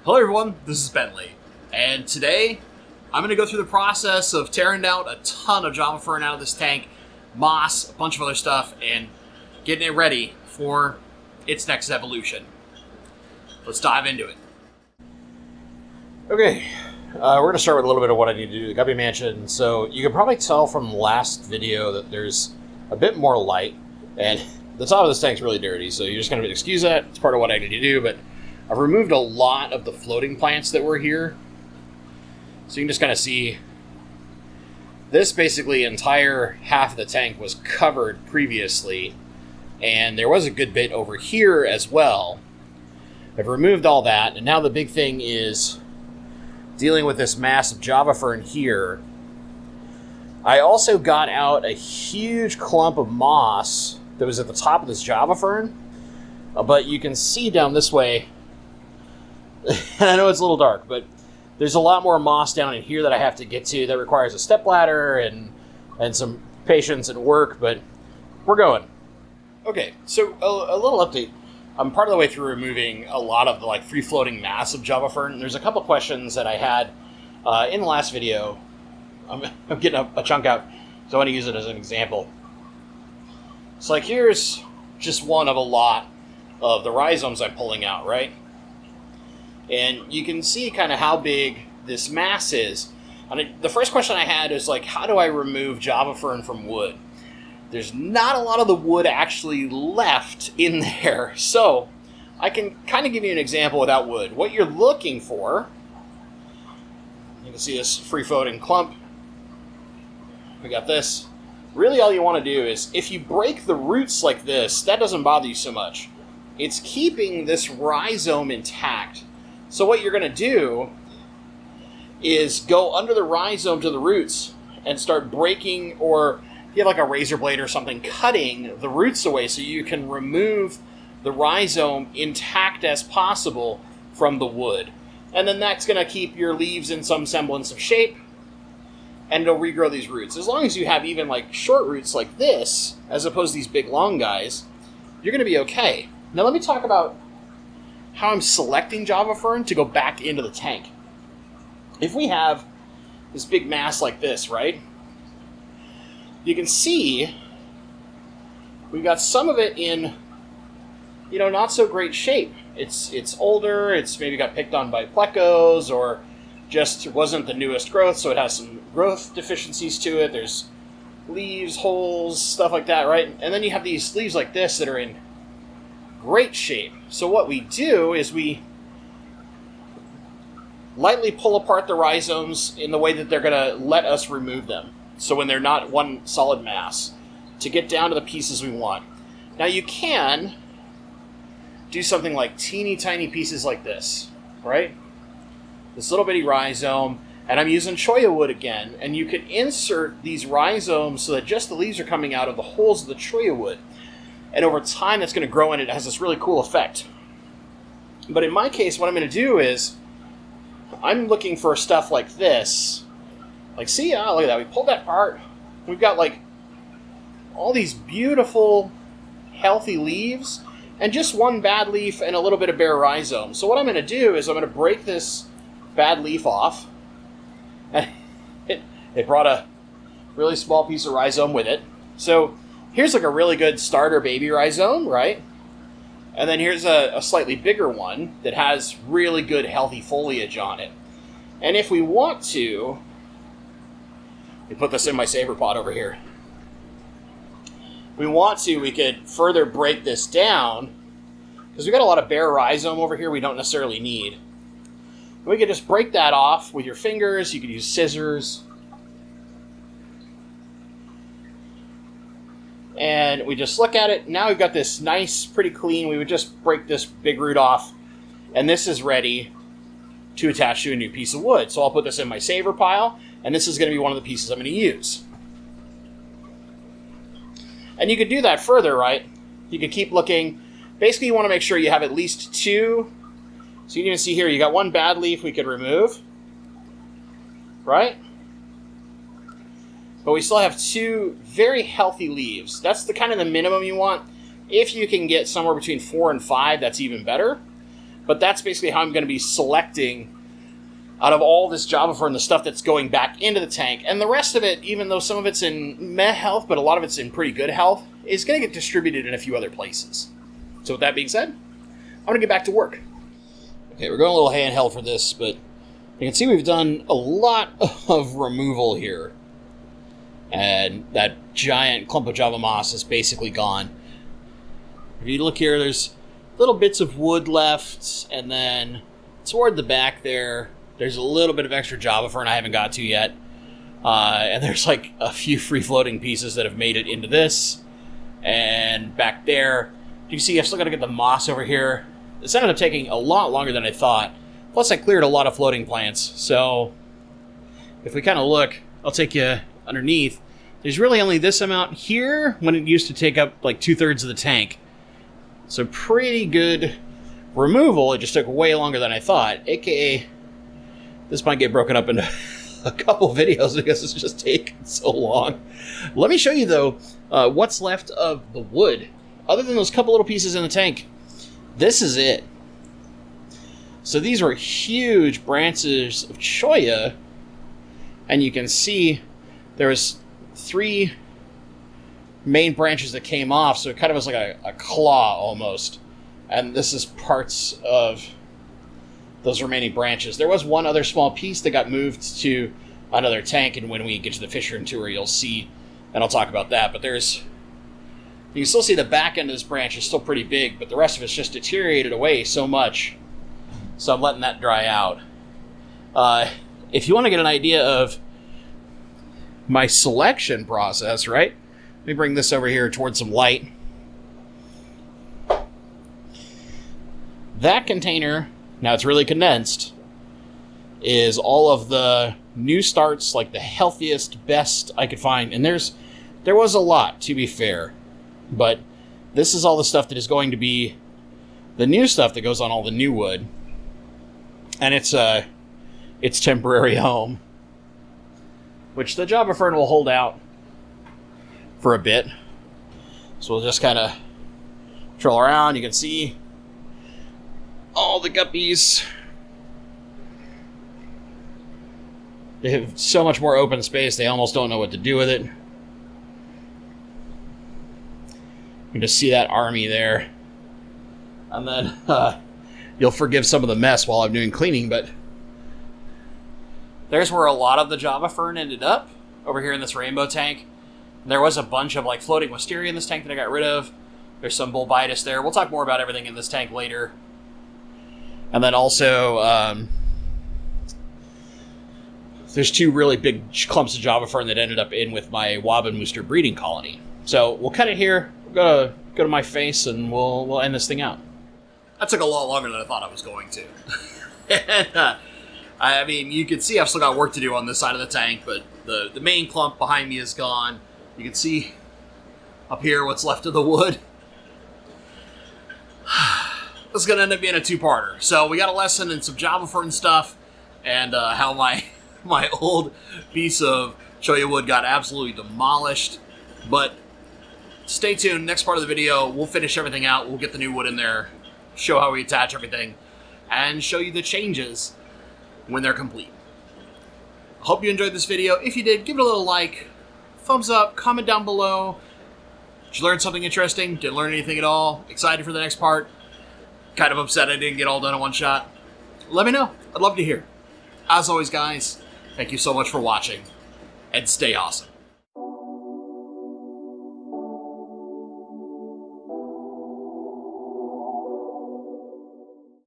Hello everyone, this is Bentley, and today I'm going to go through the process of tearing out a ton of Java Fern out of this tank, moss, a bunch of other stuff, and getting it ready for its next evolution. Let's dive into it. Okay, we're going to start with a little bit of what I need to do to the Guppy Mansion. So you can probably tell from the last video that there's a bit more light, and the top of this tank's really dirty, so you're just going to excuse that. It's part of what I need to do, but I've removed a lot of the floating plants that were here. So you can just kind of see this basically entire half of the tank was covered previously, and there was a good bit over here as well. I've removed all that, and now the big thing is dealing with this massive Java Fern here. I also got out a huge clump of moss that was at the top of this Java Fern, but you can see down this way, and I know it's a little dark, but there's a lot more moss down in here that I have to get to that requires a stepladder and some patience and work, but we're going. Okay, so a little update. I'm part of the way through removing a lot of the free-floating mass of Java Fern. There's a couple questions that I had in the last video. I'm getting a chunk out, so I want to use it as an example. So here's just one of a lot of the rhizomes I'm pulling out, right? And you can see kind of how big this mass is. The first question I had is how do I remove Java Fern from wood? There's not a lot of the wood actually left in there, so I can kind of give you an example without wood. What you're looking for, you can see this free-floating clump. We got this. Really all you want to do is, if you break the roots like this, that doesn't bother you so much. It's keeping this rhizome intact. So what you're going to do is go under the rhizome to the roots and start breaking, or you have a razor blade or something, cutting the roots away so you can remove the rhizome intact as possible from the wood. And then that's going to keep your leaves in some semblance of shape, and it'll regrow these roots. As long as you have even short roots like this, as opposed to these big long guys, you're going to be okay. Now let me talk about how I'm selecting Java Fern to go back into the tank. If we have this big mass like this, right? You can see we've got some of it in, not so great shape. It's older, it's maybe got picked on by plecos, or just wasn't the newest growth, so it has some growth deficiencies to it. There's leaves, holes, stuff like that, right? And then you have these leaves like this that are in great shape. So what we do is we lightly pull apart the rhizomes in the way that they're going to let us remove them. So when they're not one solid mass, to get down to the pieces we want. Now you can do something like teeny tiny pieces like this, right? This little bitty rhizome, and I'm using cholla wood again, and you can insert these rhizomes so that just the leaves are coming out of the holes of the cholla wood. And over time, that's going to grow, and it has this really cool effect. But in my case, what I'm going to do is, I'm looking for stuff like this. See, look at that. We pulled that apart. We've got, all these beautiful, healthy leaves, and just one bad leaf and a little bit of bare rhizome. So what I'm going to do is I'm going to break this bad leaf off. And it brought a really small piece of rhizome with it. So here's a really good starter baby rhizome, right? And then here's a slightly bigger one that has really good healthy foliage on it. And if we want to, we put this in my saber pot over here. If we want to, we could further break this down, because we've got a lot of bare rhizome over here we don't necessarily need. We could just break that off with your fingers. You could use scissors. And we just look at it. Now we've got this nice, pretty clean. We would just break this big root off. And this is ready to attach to a new piece of wood. So I'll put this in my saver pile. And this is going to be one of the pieces I'm going to use. And you could do that further, right? You could keep looking. Basically, you want to make sure you have at least two. So you can even see here, you got one bad leaf we could remove. Right? But we still have two very healthy leaves. That's the kind of the minimum you want. If you can get somewhere between 4 and 5, that's even better. But that's basically how I'm going to be selecting out of all this Java Fern, the stuff that's going back into the tank. And the rest of it, even though some of it's in meh health, but a lot of it's in pretty good health, is going to get distributed in a few other places. So with that being said, I'm going to get back to work. Okay, we're going a little handheld for this, but you can see we've done a lot of removal here. And that giant clump of Java moss is basically gone. If you look here, there's little bits of wood left, and then toward the back there's a little bit of extra Java Fern I haven't got to yet. And there's like a few free-floating pieces that have made it into this. And back there, you can see I've still got to get the moss over here. This ended up taking a lot longer than I thought. Plus, I cleared a lot of floating plants. So, if we kind of look, I'll take you underneath. There's really only this amount here when it used to take up like 2/3 of the tank. So, pretty good removal. It just took way longer than I thought. AKA, this might get broken up into a couple videos because it's just taken so long. Let me show you, though, what's left of the wood. Other than those couple little pieces in the tank, this is it. So these were huge branches of cholla, and you can see there was 3 main branches that came off, so it kind of was like a claw almost. And this is parts of those remaining branches. There was one other small piece that got moved to another tank, and when we get to the Fisher tour, you'll see, and I'll talk about that. But you can still see the back end of this branch is still pretty big, but the rest of it's just deteriorated away so much. So I'm letting that dry out. If you want to get an idea of my selection process, right? Let me bring this over here towards some light. That container, now it's really condensed, is all of the new starts, like the healthiest, best I could find. And there was a lot, to be fair. But this is all the stuff that is going to be the new stuff that goes on all the new wood. And it's temporary home, which the Java Fern will hold out for a bit. So we'll just kind of troll around. You can see all the guppies. They have so much more open space, they almost don't know what to do with it. You can just see that army there. And then you'll forgive some of the mess while I'm doing cleaning, but there's where a lot of the Java Fern ended up, over here in this rainbow tank. There was a bunch of like floating wisteria in this tank that I got rid of. There's some bulbitis there. We'll talk more about everything in this tank later. And then also, there's 2 really big clumps of Java Fern that ended up in with my Wabenmuster breeding colony. So we'll cut it here. We'll go to my face, and we'll end this thing out. That took a lot longer than I thought I was going to. And, I mean, you can see I've still got work to do on this side of the tank, but the main clump behind me is gone. You can see up here what's left of the wood. This is going to end up being a 2-parter. So we got a lesson in some Java Fern stuff, and how my old piece of cholla wood got absolutely demolished. But stay tuned. Next part of the video, we'll finish everything out. We'll get the new wood in there, show how we attach everything, and show you the changes when they're complete. I hope you enjoyed this video. If you did, give it a little like, thumbs up, comment down below. Did you learn something interesting? Didn't learn anything at all? Excited for the next part? Kind of upset I didn't get all done in one shot? Let me know. I'd love to hear. As always, guys, thank you so much for watching, and stay awesome.